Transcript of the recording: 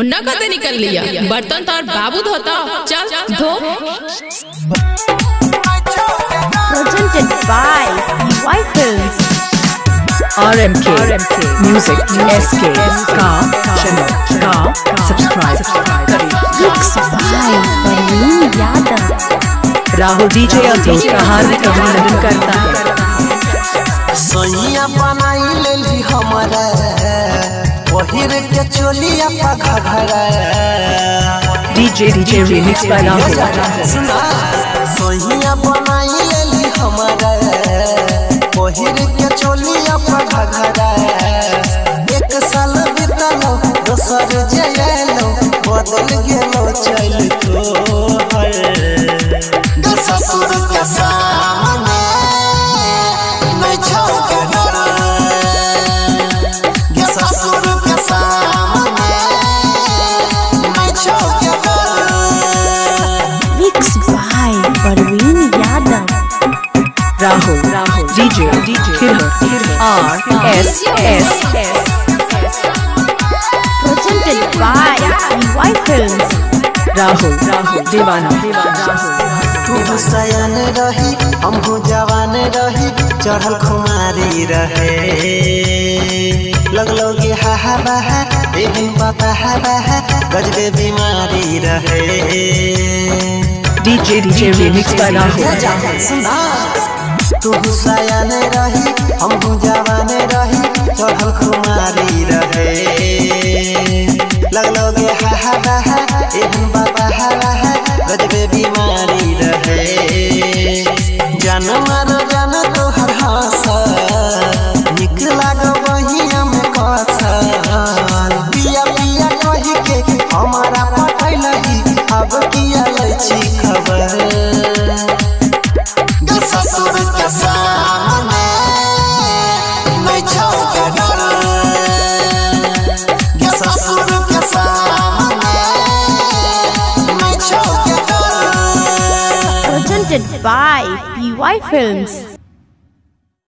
उन्ना कते निकल लिया बर्तन तो बाबू धोता चल धो। Presented by EY Films. RMK Music SK का channel का subscribe करें। Mix by Parveen Yadav. Rahul DJ Atul का हार्दिक अभिनंदन करता है। सोनिया बनाई लेली हमारा पहिर के चोलिया पा घघरा DJ remix by Rahul. Sonia बनाई लेली हमारा पहिर के चोलिया पा घघरा एक साल बीतलो दोसर जयलो बदल गेलो चल तो हर ससुर के सामने नहीं छोड़ Parveen Yadav. Rahul DJ RSS Presented by EY Films. Rahul दीवाना तू सयान रही हमहु जवान रही चढ़ल खुमारी रहे लगलो गे हा बहा एहन बाबा बहा गजबे बीमारी रहे DJ remix by राहुल। तू सयान रही हमहु जवान रही चढ़ल खुमारी रहे लगलो गे हा बहा एहन बाबा बहा गजबे बीमारी रहे जान मारो जान तोहर हंसा निक लागो बहिया में कथा पिया पिया कही के हमारा पटैलही अब किया लै छी खबर ससुर के सामने नहीं छोड़ ससुर के सामने नहीं छोड़ Presented by EY Films.